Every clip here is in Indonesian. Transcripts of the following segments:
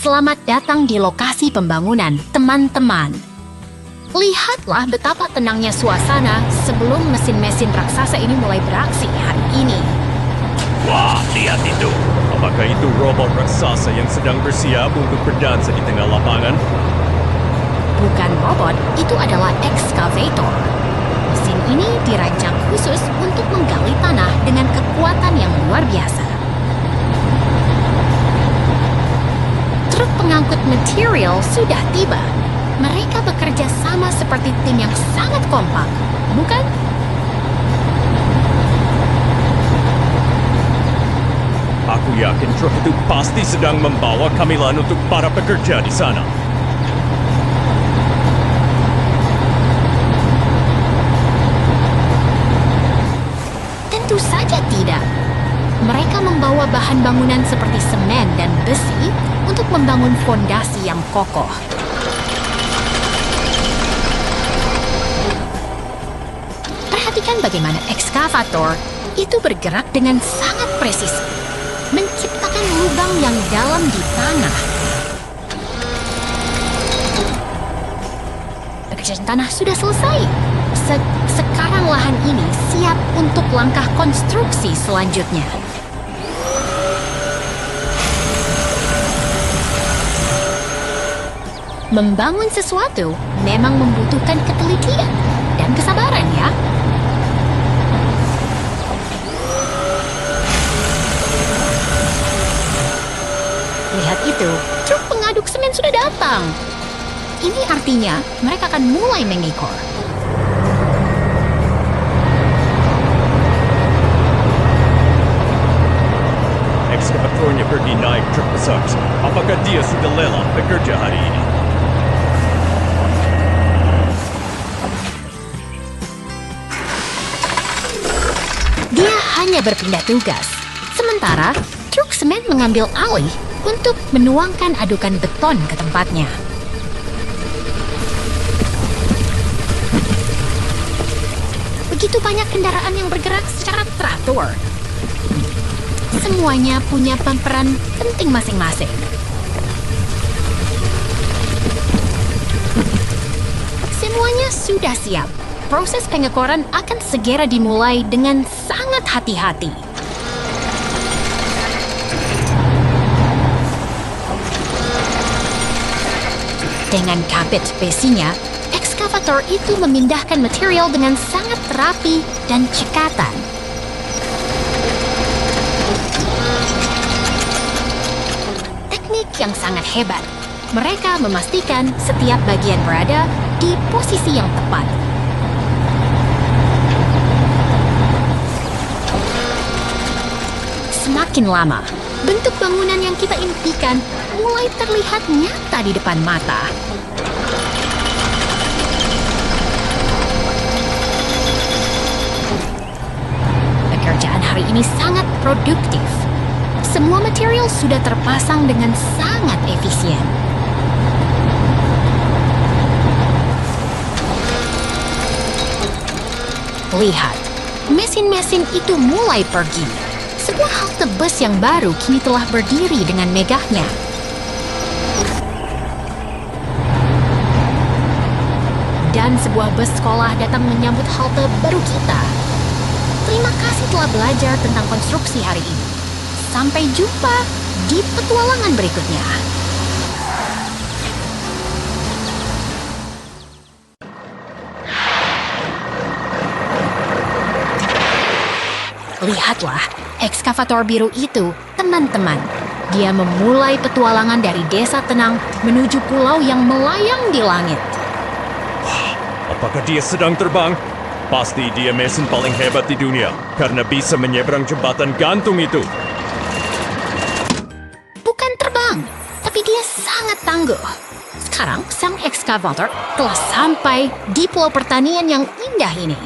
Selamat datang di lokasi pembangunan, teman-teman. Lihatlah betapa tenangnya suasana sebelum mesin-mesin raksasa ini mulai beraksi hari ini. Wah, lihat itu. Apakah itu robot raksasa yang sedang bersiap untuk berdansa di tengah lapangan? Bukan robot, itu adalah ekskavator. Mesin ini dirancang khusus untuk menggali tanah dengan kekuatan yang luar biasa. Truk pengangkut material sudah tiba. Mereka bekerja sama seperti tim yang sangat kompak, bukan? Aku yakin truk itu pasti sedang membawa camilan untuk para pekerja di sana. Tentu saja tidak. Mereka membawa bahan bangunan seperti semen dan besi untuk membangun fondasi yang kokoh. Perhatikan bagaimana ekskavator itu bergerak dengan sangat presisi, menciptakan lubang yang dalam di tanah. Pekerjaan tanah sudah selesai. Sekarang lahan ini siap untuk langkah konstruksi selanjutnya. Membangun sesuatu memang membutuhkan ketelitian dan kesabaran, ya. Lihat itu, truk pengaduk semen sudah datang. Ini artinya mereka akan mulai mengikor. Ekskavatornya pergi naik truk besar. Apakah dia sudah lelah bekerja hari ini? Dia hanya berpindah tugas. Sementara, truk semen mengambil alih untuk menuangkan adukan beton ke tempatnya. Begitu banyak kendaraan yang bergerak secara teratur. Semuanya punya peran penting masing-masing. Semuanya sudah siap. Proses pengekoran akan segera dimulai dengan sangat hati-hati. Dengan kabit besinya, ekskavator itu memindahkan material dengan sangat rapi dan cekatan. Teknik yang sangat hebat. Mereka memastikan setiap bagian berada di posisi yang tepat. Semakin lama, bentuk bangunan yang kita impikan mulai terlihat nyata di depan mata. Pekerjaan hari ini sangat produktif. Semua material sudah terpasang dengan sangat efisien. Lihat, mesin-mesin itu mulai pergi. Sebuah halte bus yang baru kini telah berdiri dengan megahnya. Dan sebuah bus sekolah datang menyambut halte baru kita. Terima kasih telah belajar tentang konstruksi hari ini. Sampai jumpa di petualangan berikutnya. Lihatlah, ekskavator biru itu, teman-teman. Dia memulai petualangan dari desa tenang menuju pulau yang melayang di langit. Apakah dia sedang terbang? Pasti dia mesin paling hebat di dunia karena bisa menyeberang jembatan gantung itu. Bukan terbang, tapi dia sangat tangguh. Sekarang, sang ekskavator telah sampai di pulau pertanian yang indah ini.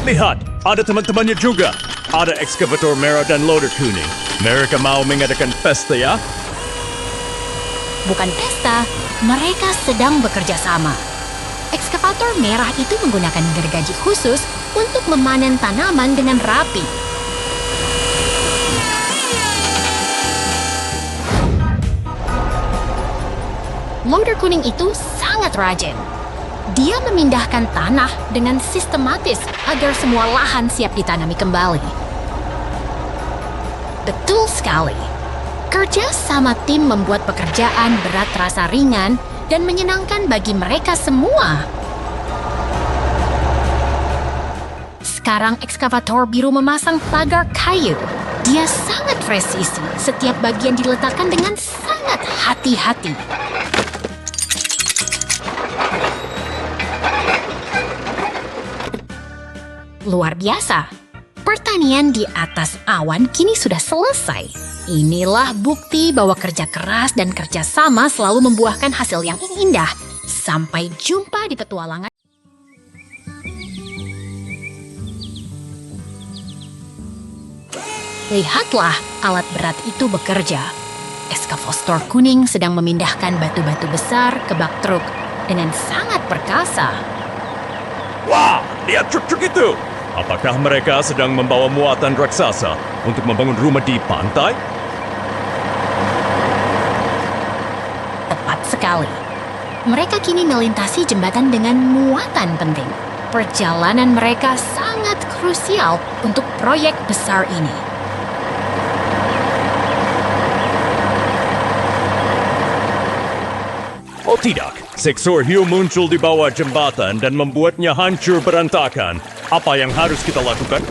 Lihat, ada teman-temannya juga. Ada ekskavator merah dan loader kuning. Mereka mau mengadakan pesta, ya? Bukan pesta, mereka sedang bekerja sama. Ekskavator merah itu menggunakan gergaji khusus untuk memanen tanaman dengan rapi. Loader kuning itu sangat rajin. Dia memindahkan tanah dengan sistematis agar semua lahan siap ditanami kembali. Betul sekali. Kerja sama tim membuat pekerjaan berat terasa ringan dan menyenangkan bagi mereka semua. Sekarang ekskavator biru memasang pagar kayu. Dia sangat presisi. Setiap bagian diletakkan dengan sangat hati-hati. Luar biasa. Pertanian di atas awan kini sudah selesai. Inilah bukti bahwa kerja keras dan kerja sama selalu membuahkan hasil yang indah. Sampai jumpa di petualangan. Lihatlah, alat berat itu bekerja. Ekskavator kuning sedang memindahkan batu-batu besar ke bak truk dengan sangat perkasa. Wah, lihat truk-truk itu! Apakah mereka sedang membawa muatan raksasa untuk membangun rumah di pantai? Tepat sekali. Mereka kini melintasi jembatan dengan muatan penting. Perjalanan mereka sangat krusial untuk proyek besar ini. Oh tidak, sektor hiu muncul di bawah jembatan dan membuatnya hancur berantakan. Apa yang harus kita lakukan?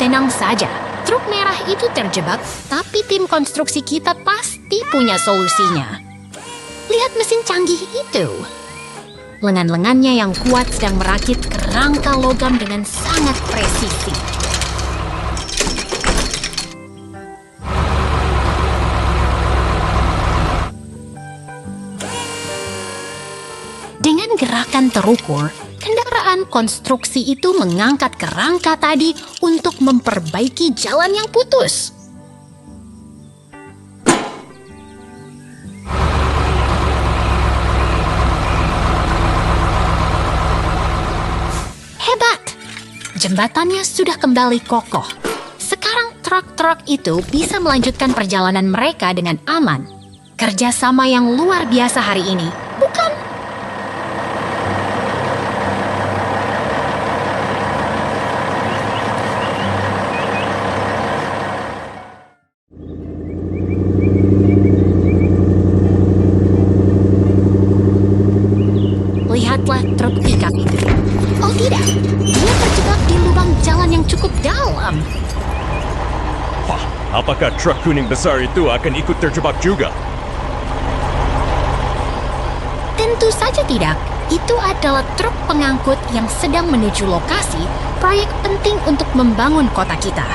Tenang saja, truk merah itu terjebak, tapi tim konstruksi kita pasti punya solusinya. Lihat mesin canggih itu. Lengan-lengannya yang kuat sedang merakit kerangka logam dengan sangat presisi. Dengan gerakan terukur, kendaraan konstruksi itu mengangkat kerangka tadi untuk memperbaiki jalan yang putus. Hebat! Jembatannya sudah kembali kokoh. Sekarang truk-truk itu bisa melanjutkan perjalanan mereka dengan aman. Kerjasama yang luar biasa hari ini, bukan? Lihatlah truk pickup itu. Oh tidak, dia terjebak di lubang jalan yang cukup dalam. Wah, apakah truk kuning besar itu akan ikut terjebak juga? Tentu saja tidak. Itu adalah truk pengangkut yang sedang menuju lokasi proyek penting untuk membangun kota kita.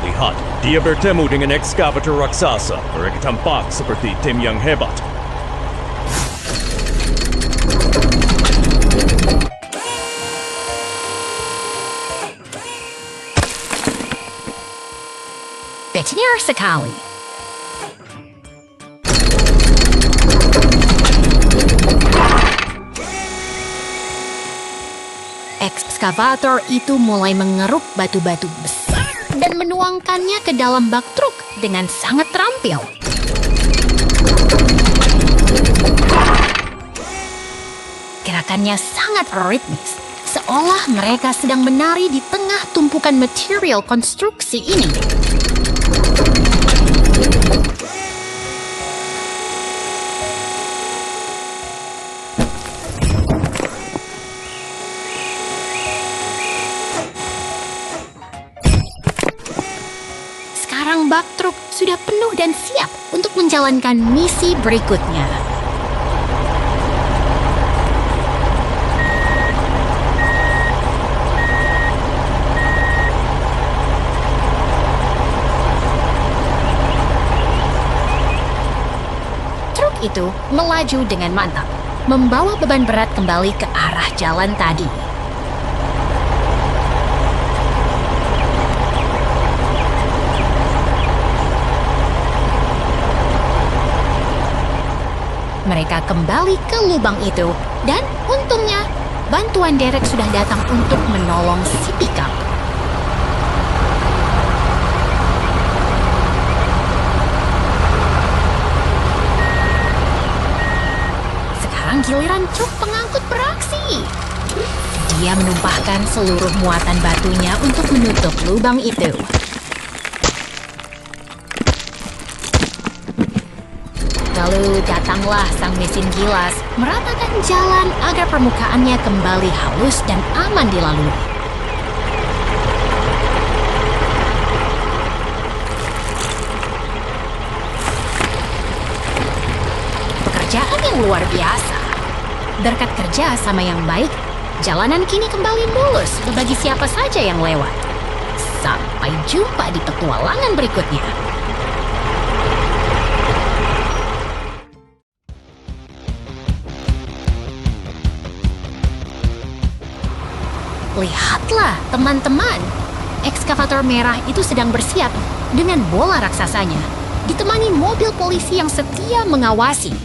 Lihat, dia bertemu dengan ekskavator raksasa. Mereka tampak seperti tim yang hebat. Benar sekali. Ekskavator itu mulai mengeruk batu-batu besar dan menuangkannya ke dalam bak truk dengan sangat terampil. Gerakannya sangat ritmis, seolah mereka sedang menari di tengah tumpukan material konstruksi ini. Sekarang bak truk sudah penuh dan siap untuk menjalankan misi berikutnya. Truk itu melaju dengan mantap, membawa beban berat kembali ke arah jalan tadi. mereka kembali ke lubang itu. Dan untungnya, bantuan Derek sudah datang untuk menolong si pickup. Sekarang giliran truk pengangkut beraksi. Dia menumpahkan seluruh muatan batunya untuk menutup lubang itu. Lalu datanglah sang mesin gilas, meratakan jalan agar permukaannya kembali halus dan aman dilalui. Pekerjaan yang luar biasa. Berkat kerja sama yang baik, jalanan kini kembali mulus bagi siapa saja yang lewat. Sampai jumpa di petualangan berikutnya. Lihatlah, teman-teman. Ekskavator merah itu sedang bersiap dengan bola raksasanya, ditemani mobil polisi yang setia mengawasi.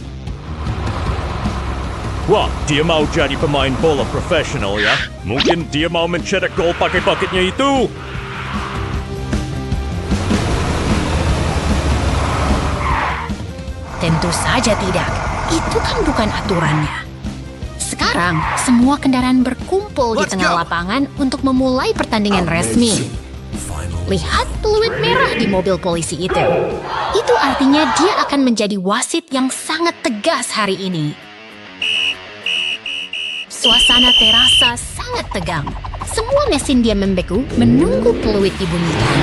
Wah, dia mau jadi pemain bola profesional ya? Mungkin dia mau mencetak gol pakai bucketnya itu. Tentu saja tidak. Itu kan bukan aturannya. Sekarang, semua kendaraan berkumpul di tengah lapangan untuk memulai pertandingan resmi. Lihat peluit merah di mobil polisi itu. Itu artinya dia akan menjadi wasit yang sangat tegas hari ini. Suasana terasa sangat tegang. Semua mesin dia membeku menunggu peluit dibunyikan.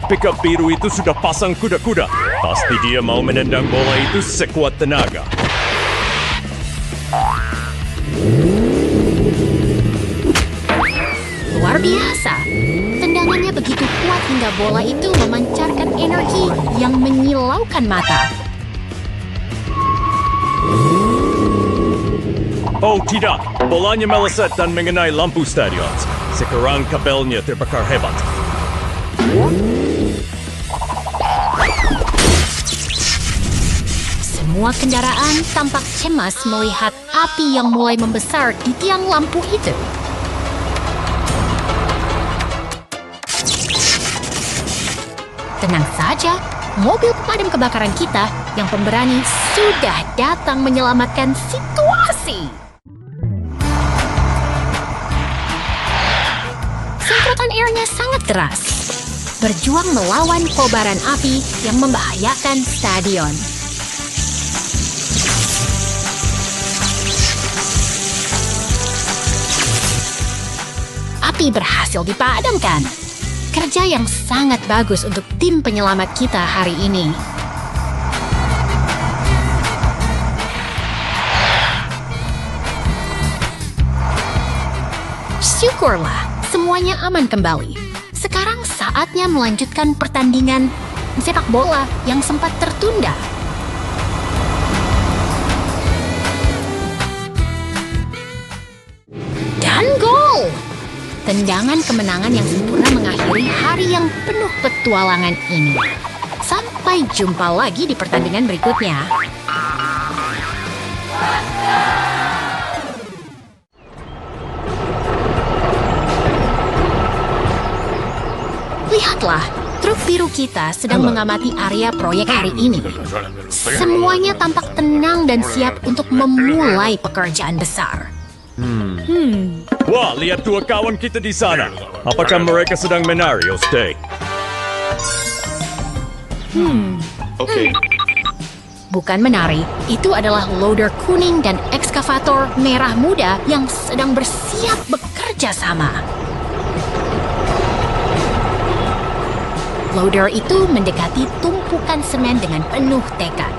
Pickup biru itu sudah pasang kuda-kuda. Pasti dia mau menendang bola itu sekuat tenaga. Luar biasa. Tendangannya begitu kuat hingga bola itu memancarkan energi yang menyilaukan mata. Oh tidak, bolanya meleset dan mengenai lampu stadion. Sekarang kabelnya terbakar hebat. Semua kendaraan tampak cemas melihat api yang mulai membesar di tiang lampu itu. Tenang saja, mobil pemadam kebakaran kita yang pemberani sudah datang menyelamatkan situasi. Semprotan airnya sangat deras, berjuang melawan kobaran api yang membahayakan stadion. Api berhasil dipadamkan. Kerja yang sangat bagus untuk tim penyelamat kita hari ini. Syukurlah, semuanya aman kembali. Sekarang saatnya melanjutkan pertandingan sepak bola yang sempat tertunda. Dan gol! Tendangan kemenangan yang sempurna mengakhiri hari yang penuh petualangan ini. Sampai jumpa lagi di pertandingan berikutnya. Lihatlah, truk biru kita sedang mengamati area proyek hari ini. Semuanya tampak tenang dan siap untuk memulai pekerjaan besar. Wah, lihat dua kawan kita di sana. Apakah mereka sedang menari, Oste? Bukan menari, itu adalah loader kuning dan ekskavator merah muda yang sedang bersiap bekerja sama. Loader itu mendekati tumpukan semen dengan penuh tekad.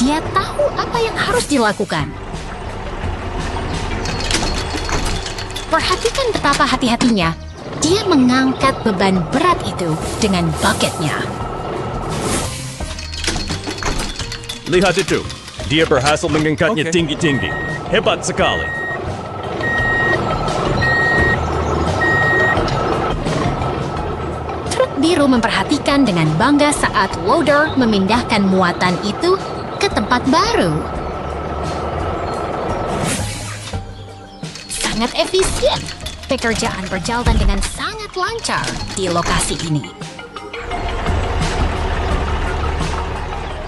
Dia tahu apa yang harus dilakukan. Perhatikan betapa hati-hatinya. Dia mengangkat beban berat itu dengan bucketnya. Lihat itu. Dia berhasil mengangkatnya tinggi-tinggi. Hebat sekali. Truk biru memperhatikan dengan bangga saat loader memindahkan muatan itu ke tempat baru. Sangat efisien. Pekerjaan berjalan dengan sangat lancar di lokasi ini.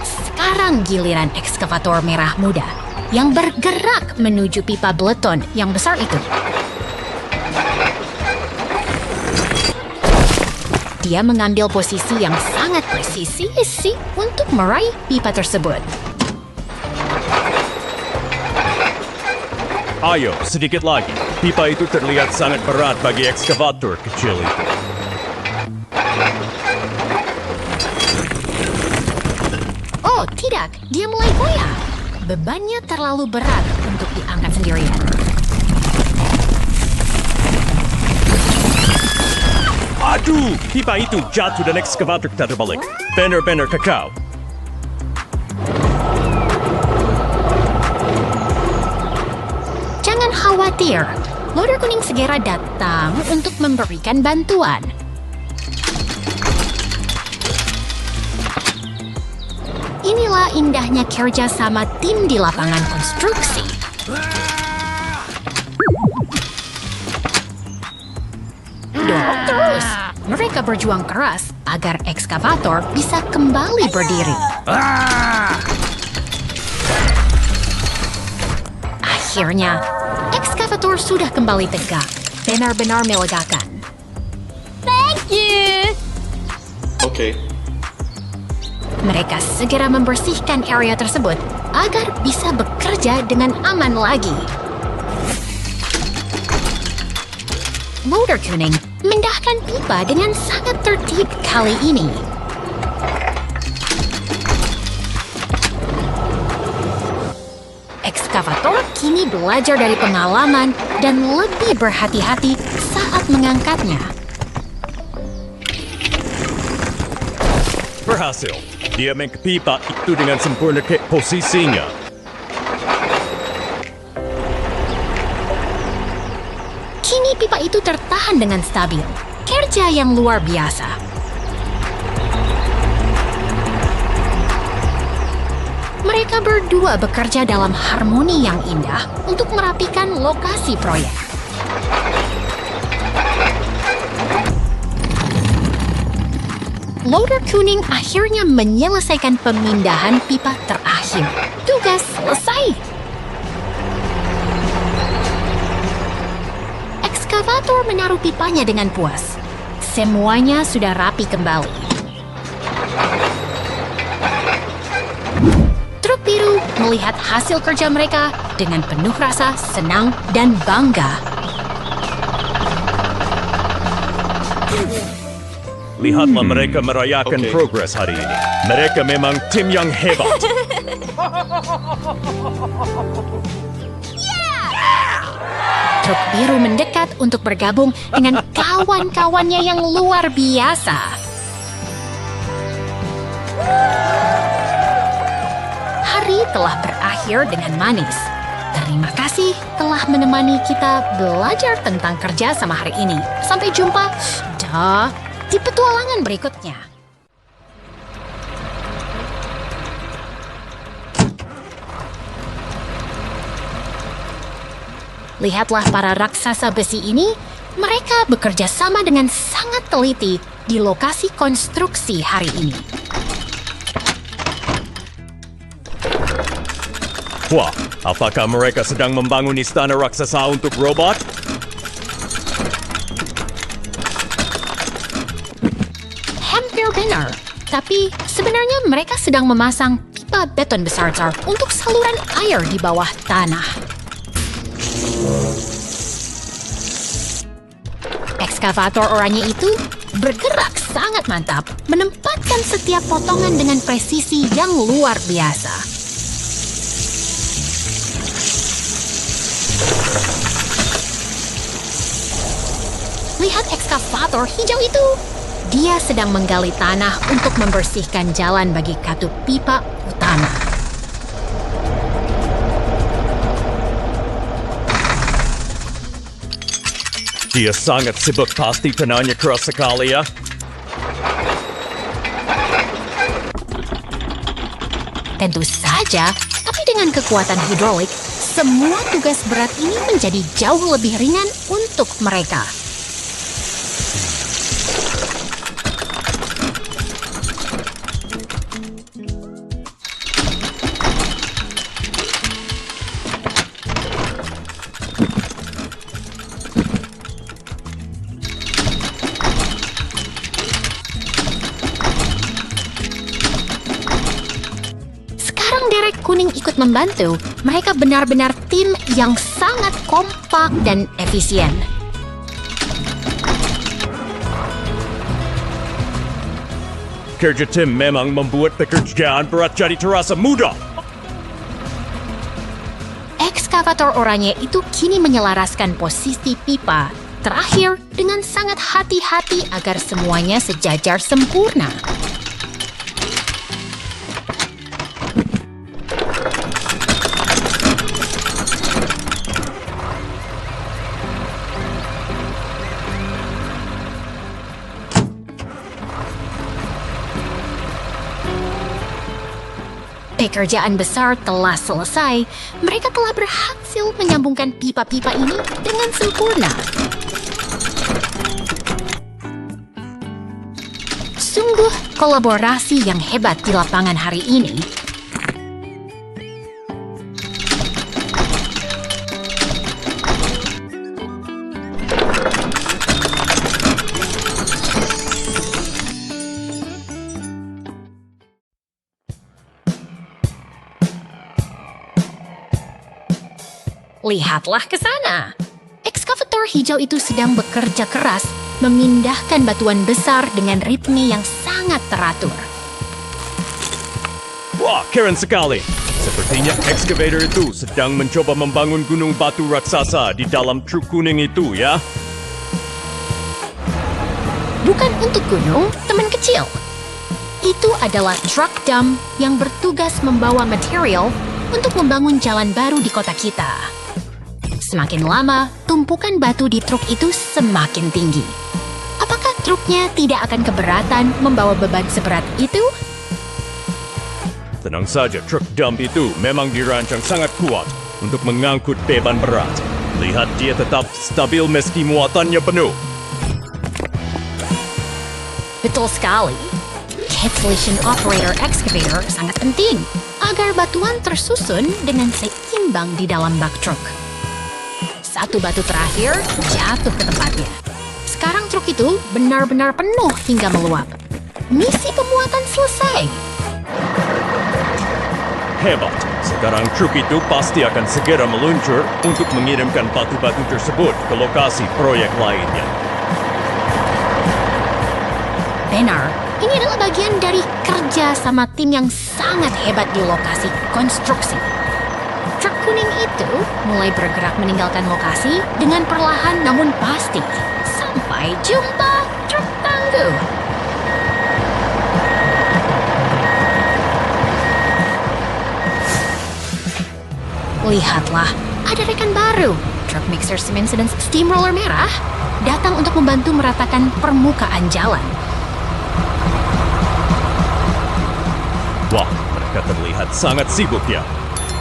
Sekarang giliran ekskavator merah muda yang bergerak menuju pipa beleton yang besar itu. Dia mengambil posisi yang sangat presisi untuk meraih pipa tersebut. Ayo, sedikit lagi. Pipa itu terlihat sangat berat bagi ekskavator kecil itu. Oh, tidak. Dia mulai goyah. Bebannya terlalu berat untuk diangkat sendirian. Aduh, pipa itu jatuh dan ekskavator kita terbalik. Benar-benar kacau. Jangan khawatir, loader kuning segera datang untuk memberikan bantuan. Inilah indahnya kerja sama tim di lapangan konstruksi. Dorong terus. Mereka berjuang keras agar ekskavator bisa kembali berdiri. Akhirnya, ekskavator sudah kembali tegak. Benar-benar melegakan. Thank you! Okay. Mereka segera membersihkan area tersebut agar bisa bekerja dengan aman lagi. Loader kuning memindahkan pipa dengan sangat tertib kali ini. Ekskavator kini belajar dari pengalaman dan lebih berhati-hati saat mengangkatnya. Berhasil. Dia main ke pipa itu dengan sempurna ke posisinya. Kini pipa itu tertahan dengan stabil. Kerja yang luar biasa. Mereka berdua bekerja dalam harmoni yang indah untuk merapikan lokasi proyek. Loader kuning akhirnya menyelesaikan pemindahan pipa terakhir. Tugas selesai. Ekskavator menaruh pipanya dengan puas. Semuanya sudah rapi kembali. Truk biru melihat hasil kerja mereka dengan penuh rasa senang dan bangga. Lihatlah mereka merayakan progres hari ini. Mereka memang tim yang hebat. Truk biru mendekat untuk bergabung dengan kawan-kawannya yang luar biasa. Hari telah berakhir dengan manis. Terima kasih telah menemani kita belajar tentang kerja sama hari ini. Sampai jumpa di petualangan berikutnya. Lihatlah para raksasa besi ini, mereka bekerja sama dengan sangat teliti di lokasi konstruksi hari ini. Wah, apakah mereka sedang membangun istana raksasa untuk robot? Hampir benar, tapi sebenarnya mereka sedang memasang pipa beton besar-besar untuk saluran air di bawah tanah. Ekskavator oranye itu bergerak sangat mantap, menempatkan setiap potongan dengan presisi yang luar biasa. Lihat ekskavator hijau itu. Dia sedang menggali tanah untuk membersihkan jalan bagi katup pipa utama. Dia sangat sibuk, pasti tanahnya keras sekali ya. Tentu saja, tapi dengan kekuatan hidrolik, semua tugas berat ini menjadi jauh lebih ringan untuk mereka. Derek Kuning ikut membantu, mereka benar-benar tim yang sangat kompak dan efisien. Kerja tim memang membuat pekerjaan berat jadi terasa mudah. Ekskavator oranye itu kini menyelaraskan posisi pipa terakhir dengan sangat hati-hati agar semuanya sejajar sempurna. Pekerjaan besar telah selesai. Mereka telah berhasil menyambungkan pipa-pipa ini dengan sempurna. Sungguh kolaborasi yang hebat di lapangan hari ini. Lihatlah ke sana. Ekskavator hijau itu sedang bekerja keras memindahkan batuan besar dengan ritme yang sangat teratur. Wah, keren sekali. Sepertinya ekskavator itu sedang mencoba membangun gunung batu raksasa di dalam truk kuning itu, ya? Bukan untuk gunung, teman kecil. Itu adalah truk dump yang bertugas membawa material untuk membangun jalan baru di kota kita. Semakin lama, tumpukan batu di truk itu semakin tinggi. Apakah truknya tidak akan keberatan membawa beban seberat itu? Tenang saja, truk dump itu memang dirancang sangat kuat untuk mengangkut beban berat. Lihat, dia tetap stabil meski muatannya penuh. Betul sekali. Cancellation operator excavator sangat penting agar batuan tersusun dengan seimbang di dalam bak truk. Satu batu terakhir jatuh ke tempatnya. Sekarang truk itu benar-benar penuh hingga meluap. Misi pemuatan selesai. Hebat. Sekarang truk itu pasti akan segera meluncur untuk mengirimkan batu-batu tersebut ke lokasi proyek lainnya. Benar, ini adalah bagian dari kerja sama tim yang sangat hebat di lokasi konstruksi. Truk kuning itu mulai bergerak meninggalkan lokasi dengan perlahan namun pasti. Sampai jumpa, truk tangguh. Lihatlah, ada rekan baru. Truck mixer Siemens dan steamroller merah datang untuk membantu meratakan permukaan jalan. Wah, mereka terlihat sangat sibuk, ya.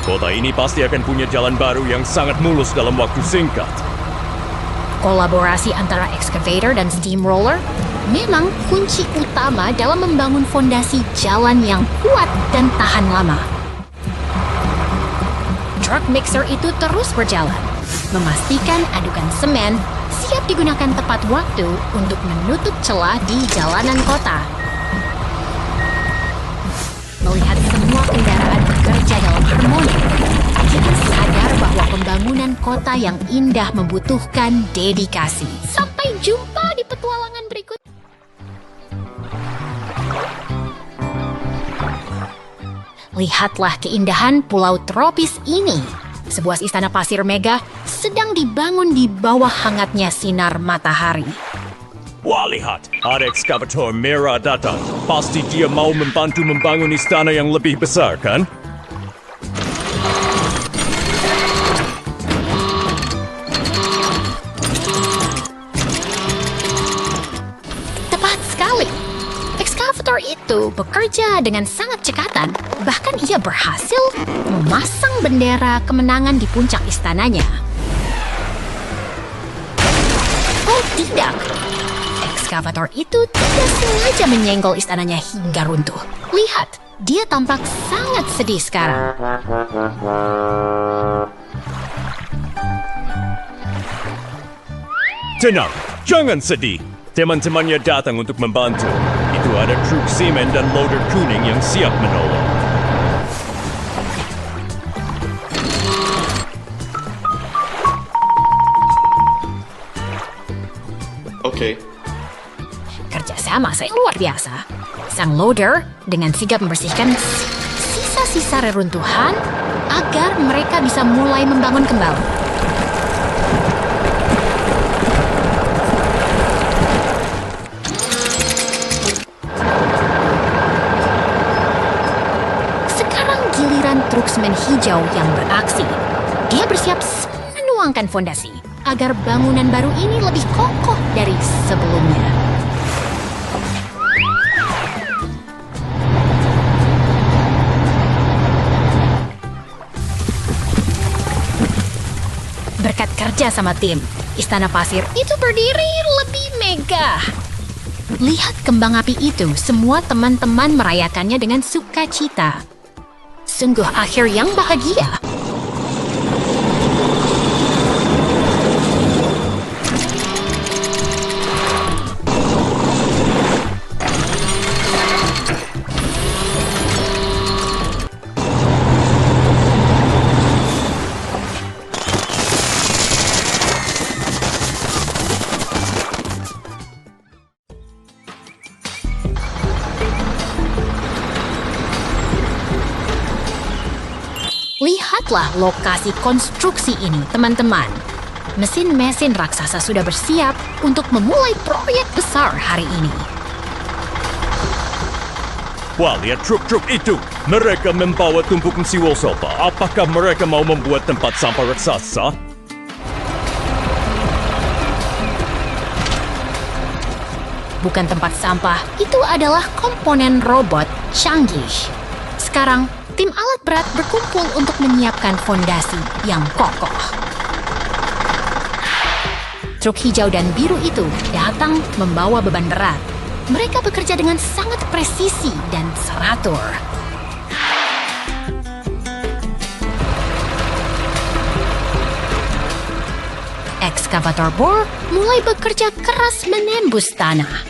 Kota ini pasti akan punya jalan baru yang sangat mulus dalam waktu singkat. Kolaborasi antara excavator dan steamroller memang kunci utama dalam membangun fondasi jalan yang kuat dan tahan lama. Truck mixer itu terus berjalan, memastikan adukan semen siap digunakan tepat waktu untuk menutup celah di jalanan kota. Melihat semua kendaraan bekerja dalam harmoni, kita sadar bahwa pembangunan kota yang indah membutuhkan dedikasi. Sampai jumpa di petualangan berikut. Lihatlah keindahan pulau tropis ini. Sebuah istana pasir megah sedang dibangun di bawah hangatnya sinar matahari. Wah, lihat, ada ekskavator merah datang. Pasti dia mau membantu membangun istana yang lebih besar, kan? Tepat sekali. Ekskavator ekskavator itu bekerja dengan sangat cekatan. Bahkan ia berhasil memasang bendera kemenangan di puncak istananya. Oh tidak, ekskavator itu tidak sengaja menyenggol istananya hingga runtuh. Lihat, dia tampak sangat sedih sekarang. Tenang, jangan sedih. Teman-temannya datang untuk membantu. Itu ada truk semen dan loader kuning yang siap menolong. Oke. Kerjasama saya luar biasa. Sang loader dengan sigap membersihkan sisa-sisa reruntuhan agar mereka bisa mulai membangun kembali. Sekarang giliran truk semen hijau yang beraksi. Dia bersiap menuangkan fondasi agar bangunan baru ini lebih kokoh dari sebelumnya. Berkat kerja sama tim, Istana Pasir itu berdiri lebih megah. Lihat kembang api itu, semua teman-teman merayakannya dengan sukacita. Sungguh akhir yang bahagia. Lihatlah lokasi konstruksi ini, teman-teman. Mesin-mesin raksasa sudah bersiap untuk memulai proyek besar hari ini. Wah, lihat truk-truk itu. Mereka membawa tumpukan siwol sampah. Apakah mereka mau membuat tempat sampah raksasa? Bukan tempat sampah, itu adalah komponen robot canggih. Sekarang, tim alat berat berkumpul untuk menyiapkan fondasi yang kokoh. Truk hijau dan biru itu datang membawa beban berat. Mereka bekerja dengan sangat presisi dan teratur. Ekskavator bor mulai bekerja keras menembus tanah.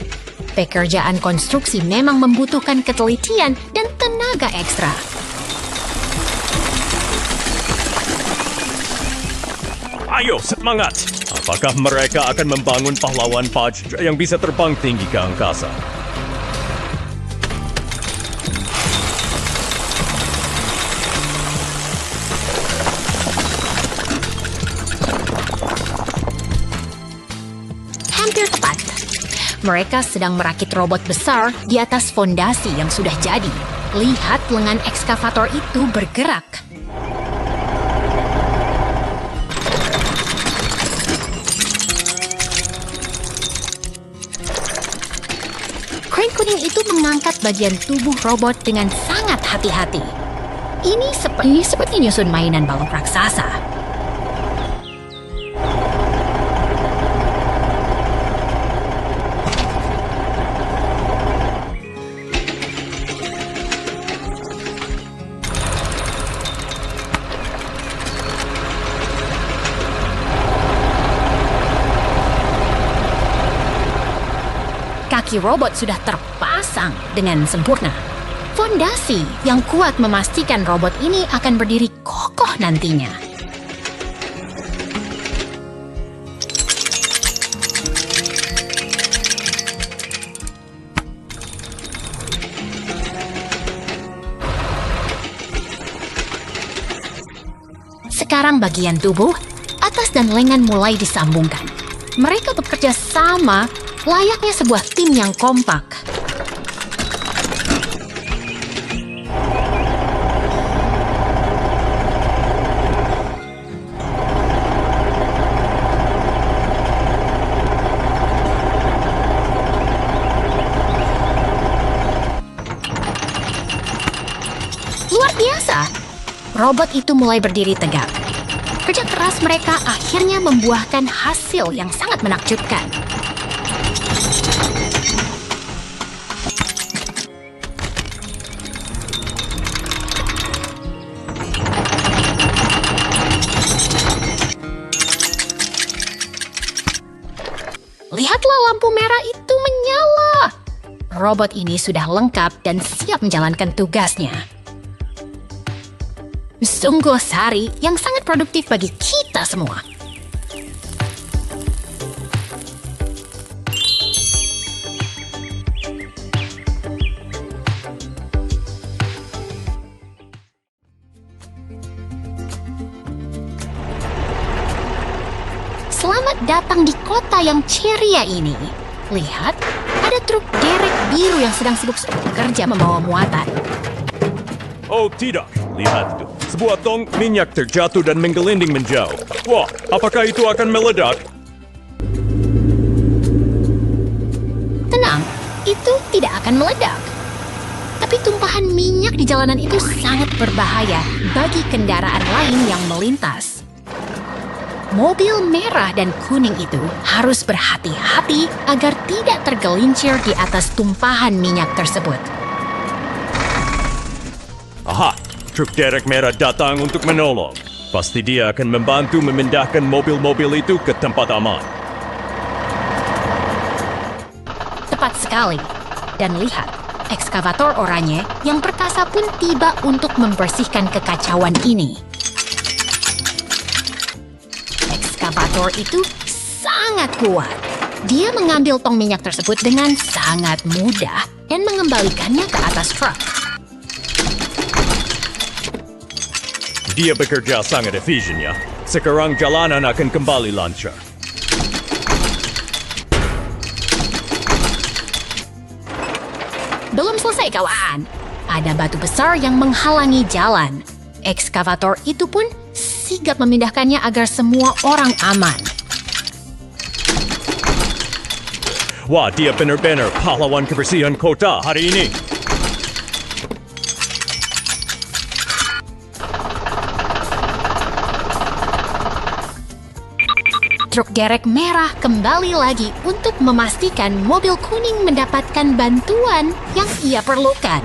Pekerjaan konstruksi memang membutuhkan ketelitian dan tenaga ekstra. Ayo, semangat! Apakah mereka akan membangun pahlawan Paj yang bisa terbang tinggi ke angkasa? Hampir tepat. Mereka sedang merakit robot besar di atas fondasi yang sudah jadi. Lihat lengan ekskavator itu bergerak. Crane kuning itu mengangkat bagian tubuh robot dengan sangat hati-hati. Ini seperti nyusun mainan balok raksasa. Kaki robot sudah terpasang dengan sempurna. Fondasi yang kuat memastikan robot ini akan berdiri kokoh nantinya. Sekarang bagian tubuh, atas dan lengan mulai disambungkan. Mereka bekerja sama layaknya sebuah tim yang kompak. biasa. Robot itu mulai berdiri tegak. Kerja keras mereka akhirnya membuahkan hasil yang sangat menakjubkan. Lihatlah, lampu merah itu menyala. Robot ini sudah lengkap dan siap menjalankan tugasnya. Sungguh hari yang sangat produktif bagi kita semua. Selamat datang di kota yang ceria ini. Lihat, ada truk derek biru yang sedang sibuk bekerja membawa muatan. Oh tidak, lihat itu. Sebuah tong minyak terjatuh dan menggelinding menjauh. Wah, apakah itu akan meledak? Tenang, itu tidak akan meledak. Tapi tumpahan minyak di jalanan itu sangat berbahaya bagi kendaraan lain yang melintas. Mobil merah dan kuning itu harus berhati-hati agar tidak tergelincir di atas tumpahan minyak tersebut. Aha, truk derek merah datang untuk menolong. Pasti dia akan membantu memindahkan mobil-mobil itu ke tempat aman. Tepat sekali. Dan lihat, ekskavator oranye yang perkasa pun tiba untuk membersihkan kekacauan ini. Ekskavator itu sangat kuat. Dia mengambil tong minyak tersebut dengan sangat mudah dan mengembalikannya ke atas truk. Dia bekerja sangat efisien ya. Sekarang jalanan akan kembali lancar. Belum selesai, kawan. Ada batu besar yang menghalangi jalan. Ekskavator itu pun sigap memindahkannya agar semua orang aman. Wah, dia benar-benar pahlawan kebersihan kota hari ini. Truk derek merah kembali lagi untuk memastikan mobil kuning mendapatkan bantuan yang ia perlukan.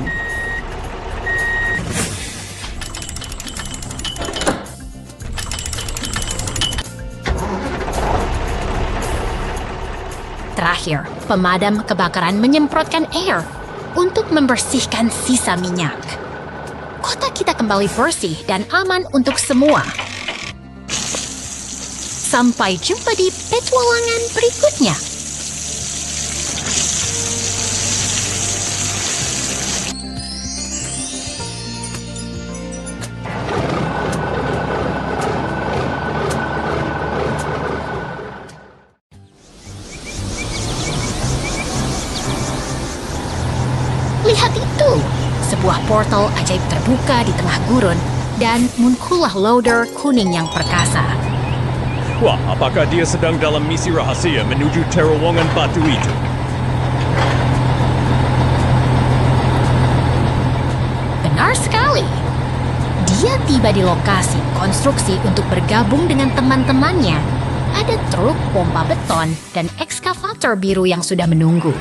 Terakhir, pemadam kebakaran menyemprotkan air untuk membersihkan sisa minyak. Kota kita kembali bersih dan aman untuk semua. Sampai jumpa di petualangan berikutnya. Lihat itu! Sebuah portal ajaib terbuka di tengah gurun dan muncullah loader kuning yang perkasa. Wah, apakah dia sedang dalam misi rahasia menuju terowongan batu itu? Benar sekali. Dia tiba di lokasi konstruksi untuk bergabung dengan teman-temannya. Ada truk pompa beton dan ekskavator biru yang sudah menunggu.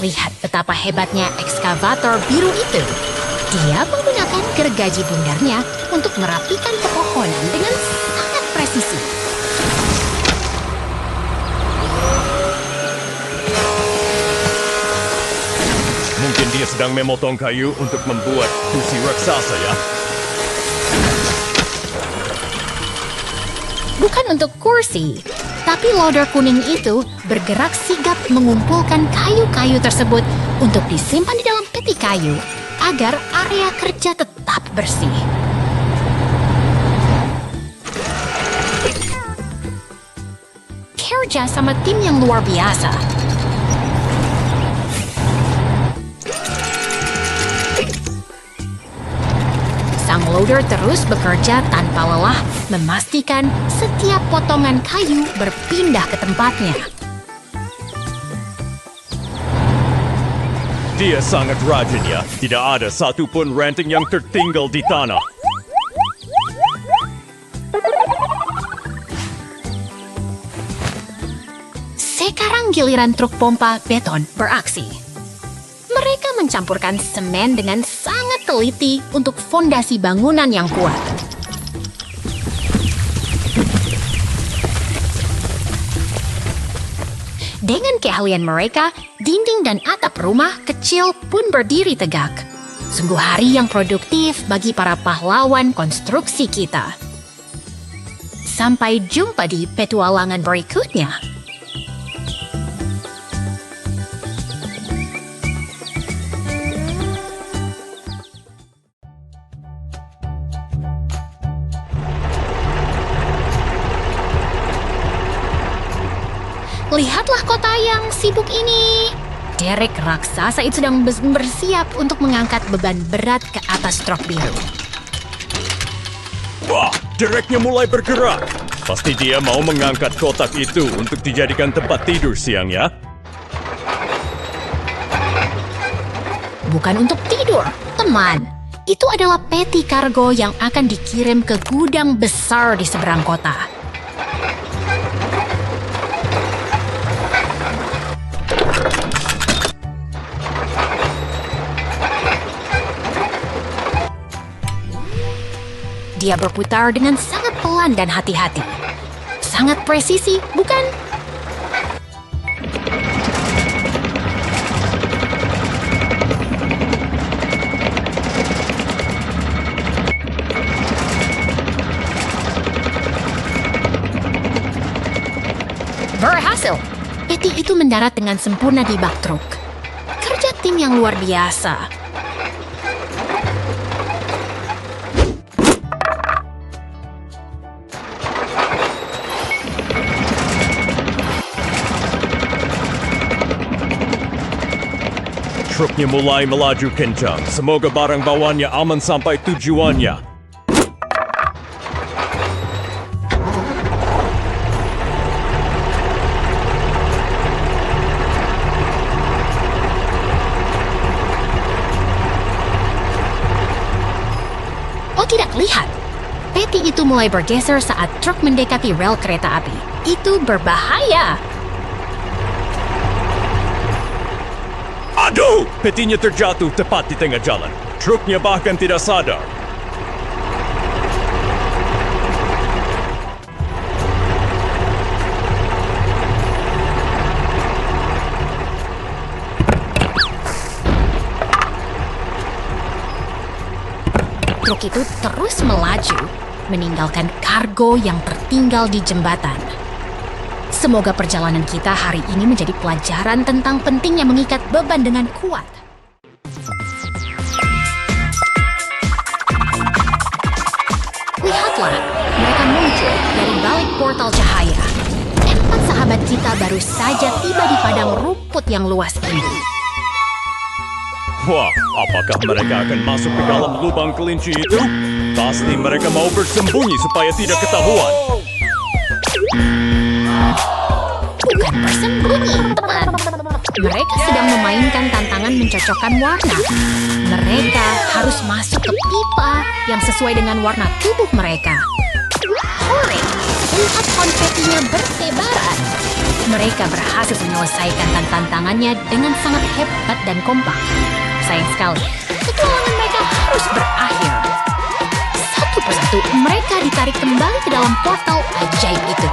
Lihat betapa hebatnya ekskavator biru itu. Dia menggunakan gergaji bundarnya untuk merapikan pepohonan dengan sangat presisi. Mungkin dia sedang memotong kayu untuk membuat kursi raksasa ya. Bukan untuk kursi, tapi loader kuning itu bergerak sigap mengumpulkan kayu-kayu tersebut untuk disimpan di dalam peti kayu agar area kerja tetap bersih. Kerja sama tim yang luar biasa. Sang loader terus bekerja tanpa lelah, memastikan setiap potongan kayu berpindah ke tempatnya. Dia sangat rajin ya. Tidak ada satupun ranting yang tertinggal di tanah. Sekarang giliran truk pompa beton beraksi. Mereka mencampurkan semen dengan sangat teliti untuk fondasi bangunan yang kuat. Dengan keahlian mereka, dinding dan atap rumah kecil pun berdiri tegak. Sungguh hari yang produktif bagi para pahlawan konstruksi kita. Sampai jumpa di petualangan berikutnya. Lihatlah kota yang sibuk ini. Derek raksasa itu sedang bersiap untuk mengangkat beban berat ke atas truk biru. Wah, Dereknya mulai bergerak. Pasti dia mau mengangkat kotak itu untuk dijadikan tempat tidur siang ya. Bukan untuk tidur, teman. Itu adalah peti kargo yang akan dikirim ke gudang besar di seberang kota. Dia berputar dengan sangat pelan dan hati-hati. Sangat presisi, bukan? Berhasil! Peti itu mendarat dengan sempurna di bak truk. Kerja tim yang luar biasa. Truknya mulai melaju kencang. Semoga barang bawaannya aman sampai tujuannya. Oh tidak, lihat. Peti itu mulai bergeser saat truk mendekati rel kereta api. Itu berbahaya. Aduh! Petinya terjatuh tepat di tengah jalan. Truknya bahkan tidak sadar. Truk itu terus melaju, meninggalkan kargo yang tertinggal di jembatan. Semoga perjalanan kita hari ini menjadi pelajaran tentang pentingnya mengikat beban dengan kuat. Lihatlah, mereka muncul dari balik portal cahaya. 4 sahabat kita baru saja tiba di padang rumput yang luas ini. Wah, apakah mereka akan masuk ke dalam lubang kelinci itu? Pasti mereka mau bersembunyi supaya tidak ketahuan. Bukan bersembunyi, teman. Mereka sedang memainkan tantangan mencocokkan warna. Mereka harus masuk ke pipa yang sesuai dengan warna tubuh mereka. Hore! Lihat konfetinya bertebaran. Mereka berhasil menyelesaikan tantangannya dengan sangat hebat dan kompak. Sayang sekali, petualangan mereka harus berakhir. Satu persatu, mereka ditarik kembali ke dalam portal ajaib itu.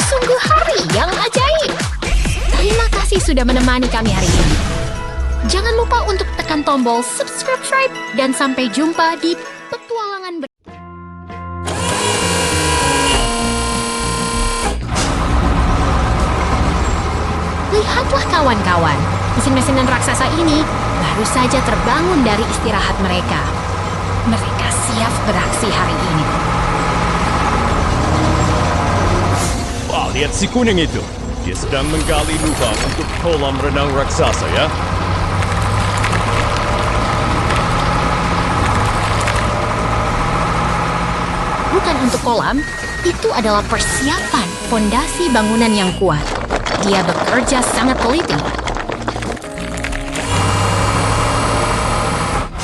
Sungguh hari yang ajaib. Terima kasih sudah menemani kami hari ini. Jangan lupa untuk tekan tombol subscribe dan sampai jumpa di petualangan berikutnya. Lihatlah kawan-kawan, mesin-mesinan raksasa ini baru saja terbangun dari istirahat mereka. Mereka siap beraksi hari ini. Wah, lihat si kuning itu. Dia sedang menggali lubang untuk kolam renang raksasa ya. Bukan untuk kolam, itu adalah persiapan fondasi bangunan yang kuat. Dia bekerja sangat teliti.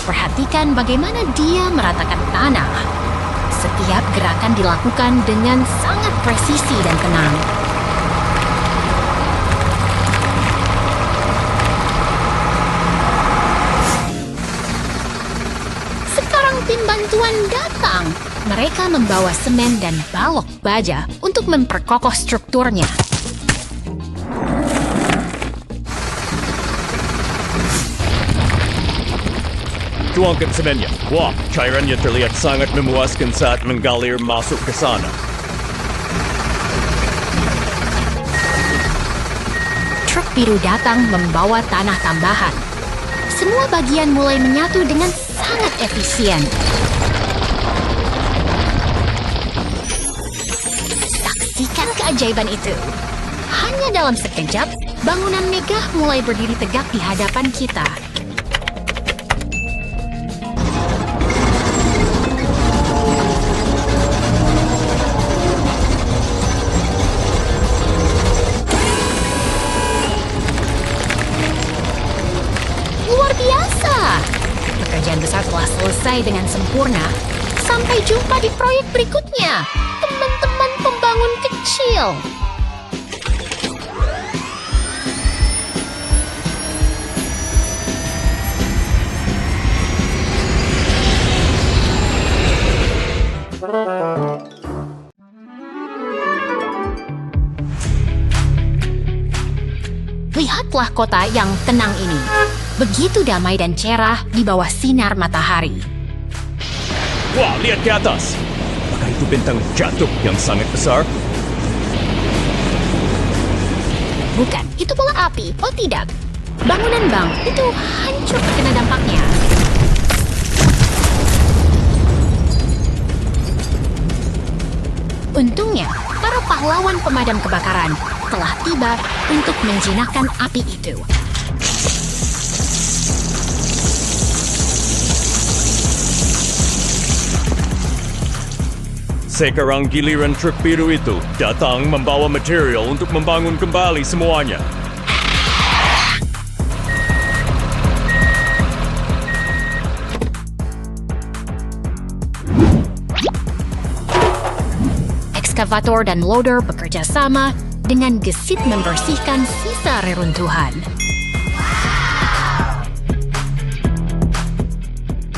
Perhatikan bagaimana dia meratakan tanah. Setiap gerakan dilakukan dengan sangat presisi dan tenang. Sekarang tim bantuan datang. Mereka membawa semen dan balok baja untuk memperkokoh strukturnya. Tuangkan semennya. Wah, cairannya terlihat sangat memuaskan saat mengalir masuk ke sana. Truk biru datang membawa tanah tambahan. Semua bagian mulai menyatu dengan sangat efisien. Saksikan keajaiban itu. Hanya dalam sekejap, bangunan megah mulai berdiri tegak di hadapan kita. Luar biasa! Pekerjaan besar telah selesai dengan sempurna. Sampai jumpa di proyek berikutnya, teman-teman pembangun kecil. Lihatlah kota yang tenang ini. Begitu damai dan cerah di bawah sinar matahari. Wah, lihat ke atas. Apakah itu bintang jatuh yang sangat besar? Bukan, itu bola api. Oh tidak, bangunan bank itu hancur terkena dampaknya. Untungnya, para pahlawan pemadam kebakaran telah tiba untuk menjinakkan api itu. Sekarang giliran truk biru itu datang membawa material untuk membangun kembali semuanya. Ekskavator dan loader bekerja sama dengan gesit membersihkan sisa reruntuhan.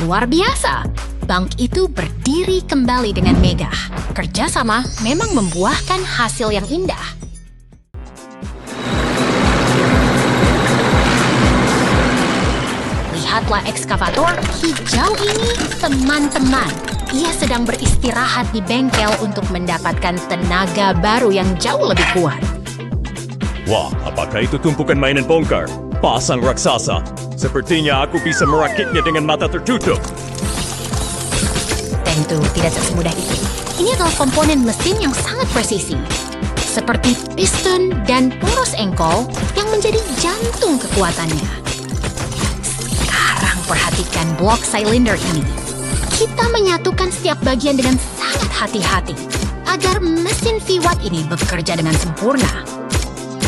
Luar biasa! Bank itu berdiri kembali dengan megah. Kerjasama memang membuahkan hasil yang indah. Lihatlah ekskavator hijau ini, teman-teman. Ia sedang beristirahat di bengkel untuk mendapatkan tenaga baru yang jauh lebih kuat. Wah, apakah itu tumpukan mainan bongkar? Pasang raksasa. Sepertinya aku bisa merakitnya dengan mata tertutup. Tentu tidak semudah itu. Ini adalah komponen mesin yang sangat presisi. Seperti piston dan poros engkol yang menjadi jantung kekuatannya. Sekarang perhatikan blok silinder ini. Kita menyatukan setiap bagian dengan sangat hati-hati agar mesin V-Watt ini bekerja dengan sempurna.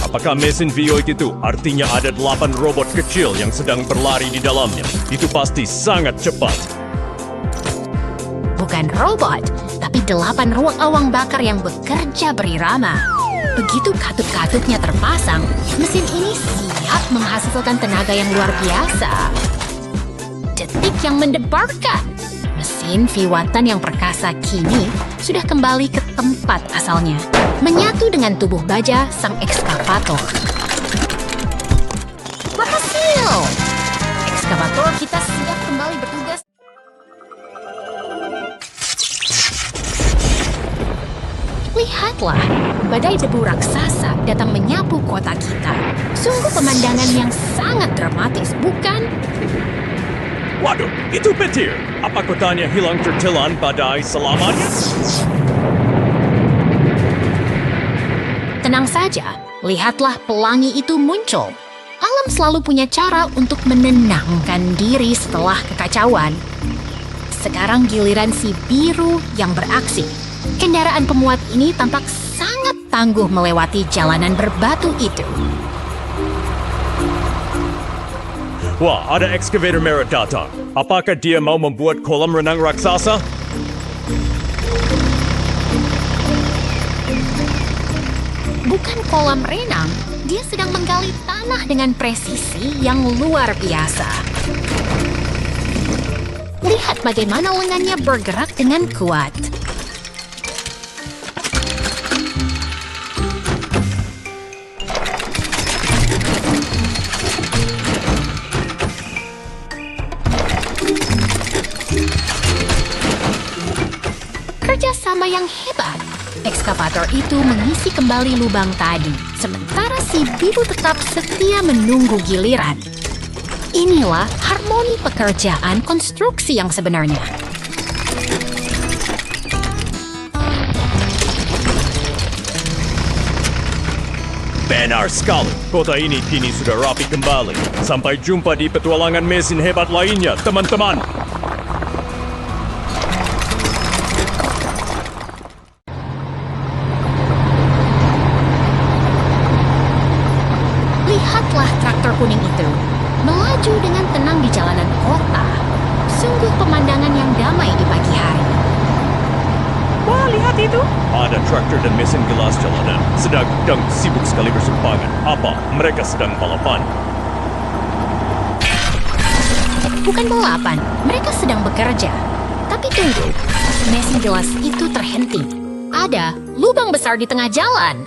Apakah mesin V8 itu artinya ada 8 robot kecil yang sedang berlari di dalamnya? Itu pasti sangat cepat. Bukan robot, tapi 8 ruang awang bakar yang bekerja berirama. Begitu katup-katupnya terpasang, mesin ini siap menghasilkan tenaga yang luar biasa. Detik yang mendebarkan. Mesin V-Wattan yang perkasa kini sudah kembali ke tempat asalnya, menyatu dengan tubuh baja sang ekskavator. Berhasil! Ekskavator kita siap kembali bertugas. Lihatlah, badai debu raksasa datang menyapu kota kita. Sungguh pemandangan yang sangat dramatis, bukan? Waduh, itu petir. Apa kotanya hilang tertelan badai selamanya? Tenang saja, lihatlah pelangi itu muncul. Alam selalu punya cara untuk menenangkan diri setelah kekacauan. Sekarang giliran si biru yang beraksi. Kendaraan pemuat ini tampak sangat tangguh melewati jalanan berbatu itu. Wah, ada excavator merah datang. Apakah dia mau membuat kolam renang raksasa? Bukan kolam renang, dia sedang menggali tanah dengan presisi yang luar biasa. Lihat bagaimana lengannya bergerak dengan kuat. Kerjasama yang hebat. Ekskavator itu mengisi kembali lubang tadi, sementara si biru tetap setia menunggu giliran. Inilah harmoni pekerjaan konstruksi yang sebenarnya. Benar sekali, kota ini kini sudah rapi kembali. Sampai jumpa di petualangan mesin hebat lainnya, teman-teman. Lihatlah traktor kuning itu, melaju dengan tenang di jalanan kota. Sungguh pemandangan yang damai di pagi hari. Wah, lihat itu. Ada traktor dan mesin gelas jalanan sedang sibuk sekali bersimpangan. Apa? Mereka sedang balapan. Bukan balapan, mereka sedang bekerja. Tapi tunggu, mesin gelas itu terhenti. Ada lubang besar di tengah jalan.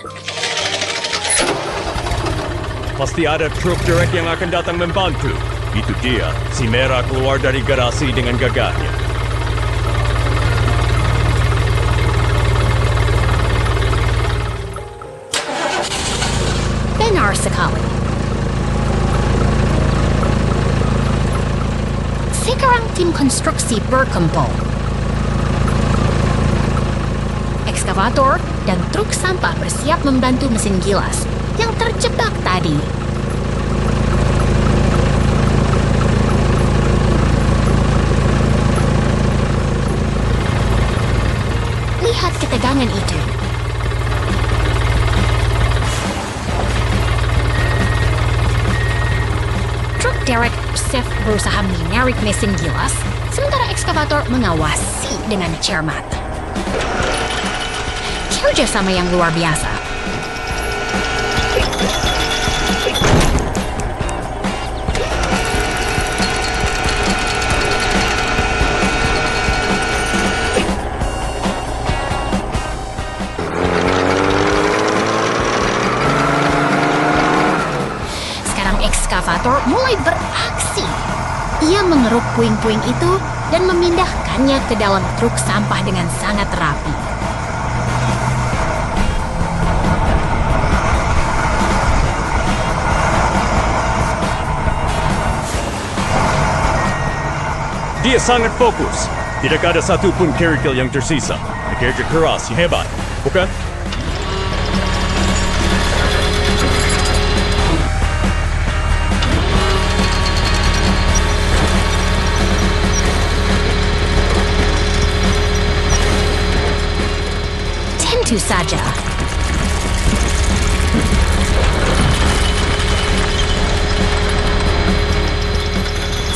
Pasti ada truk direct yang akan datang membantu. Itu dia, si merah keluar dari garasi dengan gagahnya. Benar sekali. Sekarang tim konstruksi berkumpul. Ekskavator dan truk sampah bersiap membantu mesin gilas yang terjebak tadi. Lihat ketegangan itu. Truk derek Chef berusaha menarik mesin gilas, sementara ekskavator mengawasi dengan cermat. Kerjasama yang luar biasa. Ekskavator mulai beraksi. Ia mengeruk puing-puing itu dan memindahkannya ke dalam truk sampah dengan sangat rapi. Dia sangat fokus. Tidak ada satupun kerikil yang tersisa. Kerja keras yang hebat, bukan? Tentu saja.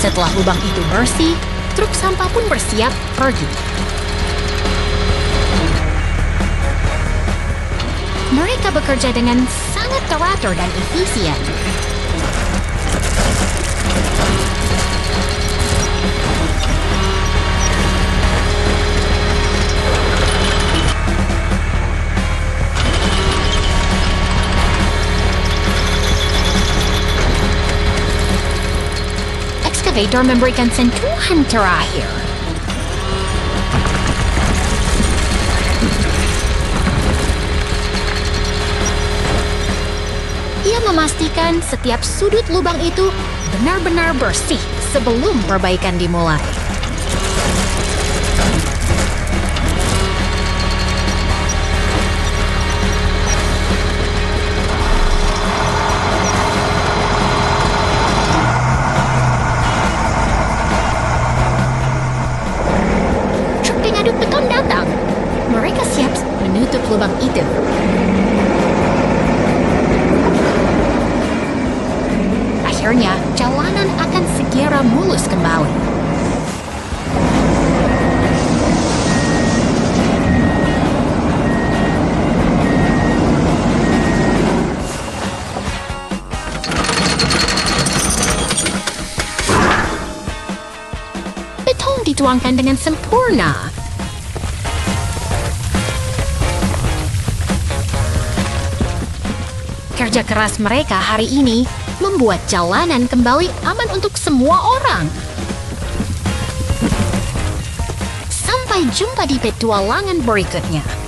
Setelah lubang itu bersih, truk sampah pun bersiap pergi. Mereka bekerja dengan sangat teratur dan efisien. Excavator memberikan sentuhan terakhir. Ia memastikan setiap sudut lubang itu benar-benar bersih sebelum perbaikan dimulai. Truk pengaduk beton datang. Mereka siap menutup lubang itu. akhirnya jalanan akan segera mulus kembali. Beton dituangkan dengan sempurna. Kerja keras mereka hari ini membuat jalanan kembali aman untuk semua orang. Sampai jumpa di petualangan berikutnya.